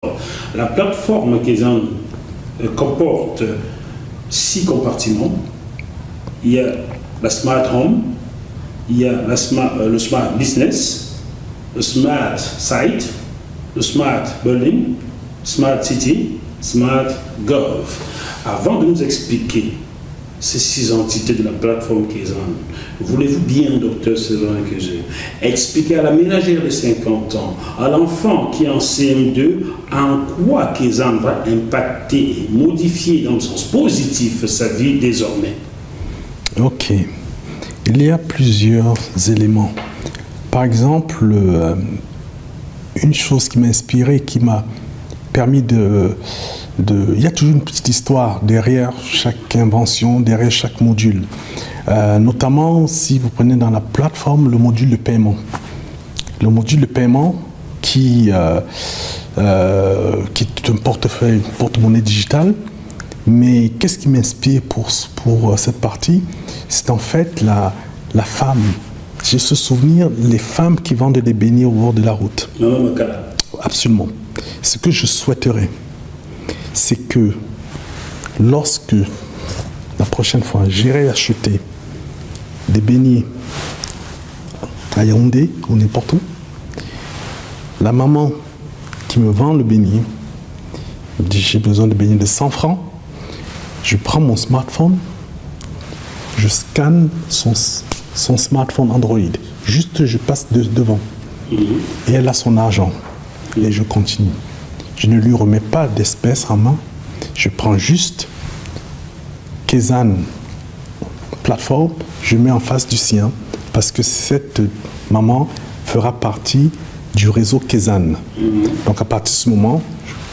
La plateforme Kezan comporte 6 compartiments. Il y a la Smart Home, il y a le Smart Business, le Smart Site, le Smart Building, Smart City, Smart Gov. Avant de nous expliquer ces 6 entités de la plateforme Kezan, voulez-vous bien, docteur Séverin Kejé, expliquer à la ménagère de 50 ans, à l'enfant qui est en CM2, en quoi Kezan va impacter et modifier dans le sens positif sa vie désormais? Ok. Il y a plusieurs éléments. Par exemple, une chose qui m'a inspiré, qui m'a permis il y a toujours une petite histoire derrière chaque invention, derrière chaque module. Notamment, si vous prenez dans la plateforme le module de paiement. Le module de paiement qui est un portefeuille, porte-monnaie digital. Mais qu'est-ce qui m'inspire pour cette partie? C'est en fait la femme. J'ai ce souvenir, les femmes qui vendent des beignets au bord de la route. Absolument. Ce que je souhaiterais, c'est que lorsque la prochaine fois j'irai acheter des beignets à Yaoundé ou n'importe où, la maman qui me vend le beignet me dit: j'ai besoin de beignets de 100 francs. Je prends mon smartphone, je scanne son smartphone Android. Juste, je passe devant. Et elle a son argent. Et je continue. Je ne lui remets pas d'espèces en main. Je prends juste Kezan plateforme, je mets en face du sien, parce que cette maman fera partie du réseau Kezan. Donc à partir de ce moment,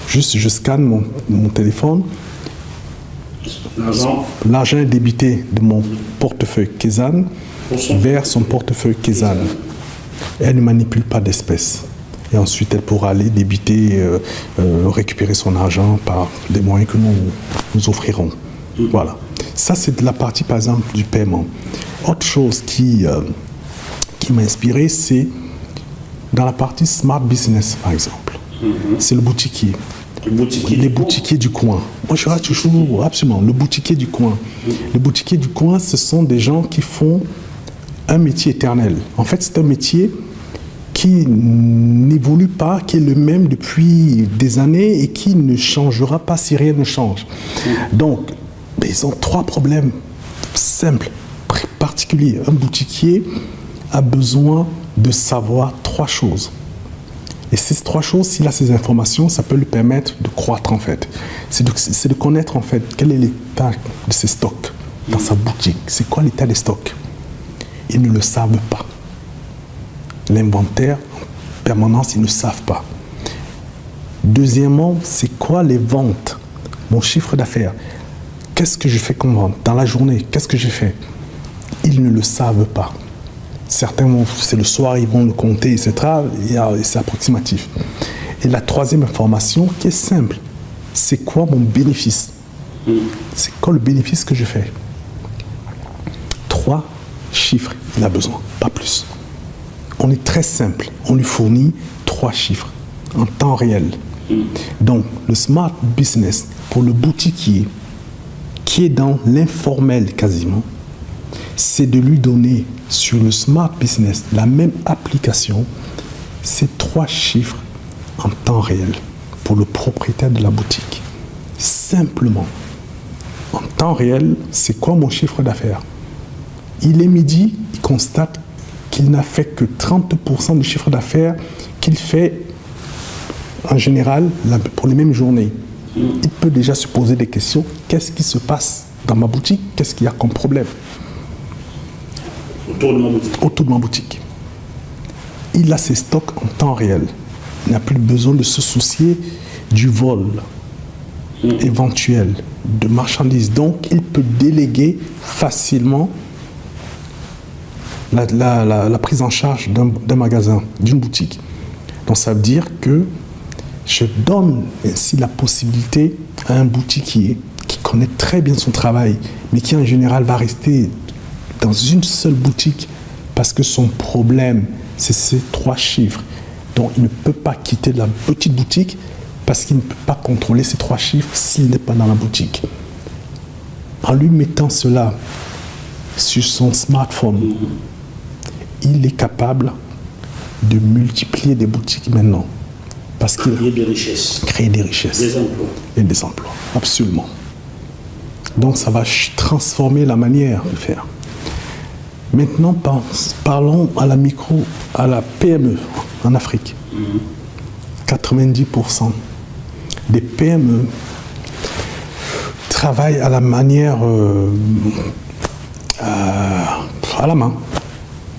juste je scanne mon téléphone. L'argent est débité de mon portefeuille Kezan vers son portefeuille Kezan. Elle ne manipule pas d'espèces. Et ensuite, elle pourra aller débiter, récupérer son argent par des moyens que nous offrirons. Voilà. Ça, c'est de la partie, par exemple, du paiement. Autre chose qui m'a inspiré, c'est dans la partie Smart Business, par exemple. C'est le boutiquier. Les boutiquiers du coin. Moi, je reste toujours, absolument, le boutiquier du coin. Les boutiquiers du coin, ce sont des gens qui font un métier éternel. En fait, c'est un métier qui n'évolue pas, qui est le même depuis des années et qui ne changera pas si rien ne change. Donc, ils ont 3 problèmes simples, particuliers. Un boutiquier a besoin de savoir 3 choses. Et ces 3 choses, s'il a ces informations, ça peut lui permettre de croître en fait. C'est de connaître en fait quel est l'état de ses stocks dans sa boutique. C'est quoi l'état des stocks? Ils ne le savent pas. L'inventaire, en permanence, ils ne savent pas. Deuxièmement, c'est quoi les ventes? Mon chiffre d'affaires. Qu'est-ce que je fais comme vente? Dans la journée, qu'est-ce que j'ai fait? Ils ne le savent pas. Certains, c'est le soir, ils vont le compter, etc. Et c'est approximatif. Et la troisième information, qui est simple, c'est quoi mon bénéfice? C'est quoi le bénéfice que je fais? 3 chiffres, il a besoin, pas plus. On est très simple, on lui fournit 3 chiffres en temps réel. Donc, le Smart Business, pour le boutiquier, qui est dans l'informel quasiment, c'est de lui donner sur le Smart Business la même application, ces 3 chiffres en temps réel pour le propriétaire de la boutique. Simplement, en temps réel, c'est quoi mon chiffre d'affaires? Il est midi, il constate qu'il n'a fait que 30% du chiffre d'affaires qu'il fait en général pour les mêmes journées. Il peut déjà se poser des questions. Qu'est-ce qui se passe dans ma boutique? Qu'est-ce qu'il y a comme problème autour de ma boutique? Il a ses stocks en temps réel. Il n'a plus besoin de se soucier du vol éventuel de marchandises. Donc, il peut déléguer facilement la prise en charge d'un magasin, d'une boutique. Donc, ça veut dire que je donne ainsi la possibilité à un boutiquier qui connaît très bien son travail, mais qui en général va rester dans une seule boutique parce que son problème, c'est ces 3 chiffres. Donc, il ne peut pas quitter la petite boutique parce qu'il ne peut pas contrôler ces 3 chiffres s'il n'est pas dans la boutique. En lui mettant cela sur son smartphone, il est capable de multiplier des boutiques maintenant. Parce qu'il Créer des richesses. Créer des richesses. Des emplois. Et des emplois, absolument. Donc ça va transformer la manière de faire. Maintenant, parlons à la PME en Afrique. 90% des PME travaillent à la manière à la main.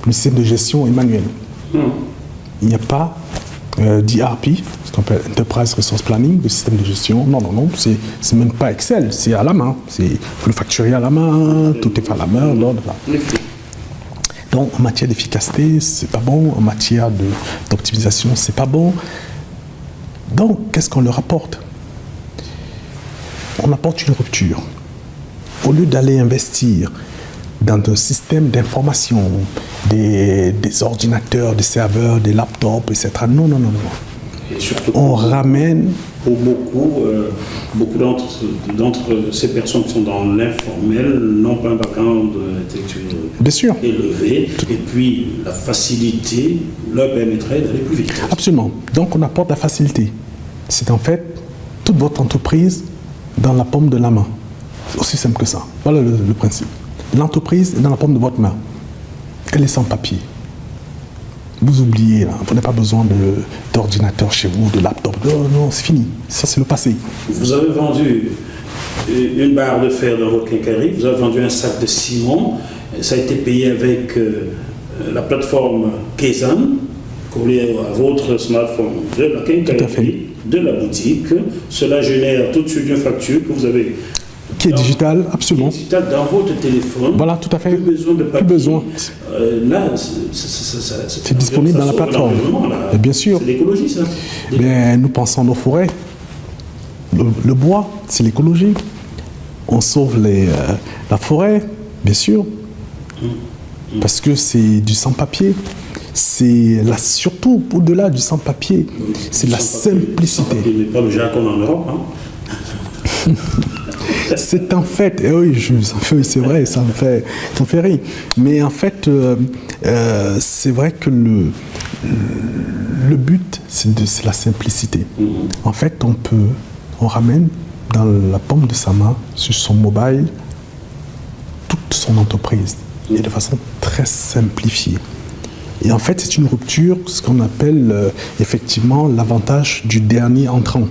Le système de gestion est manuel. Il n'y a pas d'ERP, ce qu'on appelle Enterprise Resource Planning, le système de gestion. Non, c'est même pas Excel, c'est à la main. Il faut le facturer à la main, tout est fait à la main. Donc, en matière d'efficacité, c'est pas bon. En matière d'optimisation, c'est pas bon. Donc, qu'est-ce qu'on leur apporte? On apporte une rupture. Au lieu d'aller investir dans un système d'information, des ordinateurs, des serveurs, des laptops, etc. Non. Et surtout, on ramène... Pour beaucoup d'entre ces personnes qui sont dans l'informel n'ont pas un background intellectuel élevé, et puis la facilité leur permettrait d'aller plus vite. Absolument. Donc on apporte la facilité. C'est en fait toute votre entreprise dans la paume de la main. C'est aussi simple que ça. Voilà le principe. L'entreprise est dans la paume de votre main. Elle est sans papier. Vous oubliez, là. Vous n'avez pas besoin d'ordinateur chez vous, de laptop. Non, c'est fini. Ça, c'est le passé. Vous avez vendu une barre de fer dans votre quincaillerie, vous avez vendu un sac de ciment, ça a été payé avec la plateforme Kezan, collée à votre smartphone de la quincaillerie, de la boutique. Cela génère tout de suite une facture que vous avez... Qui est digitale, absolument. Qui est digitale dans votre téléphone. Voilà, tout à fait. Plus besoin de papier. Plus besoin. Là, c'est disponible dans la plateforme. Bien sûr. C'est l'écologie, ça. Mais nous pensons à nos forêts. Le bois, c'est l'écologie. On sauve la forêt, bien sûr. Parce que c'est du sans-papier. C'est surtout au-delà du sans-papier. C'est la simplicité. Il n'est pas le jargon en Europe, hein. C'est en fait, oui, c'est vrai, ça me fait rire. Mais en fait, c'est vrai que le but, c'est la simplicité. En fait, on ramène dans la paume de sa main, sur son mobile, toute son entreprise, et de façon très simplifiée. Et en fait, c'est une rupture, ce qu'on appelle effectivement l'avantage du dernier entrant.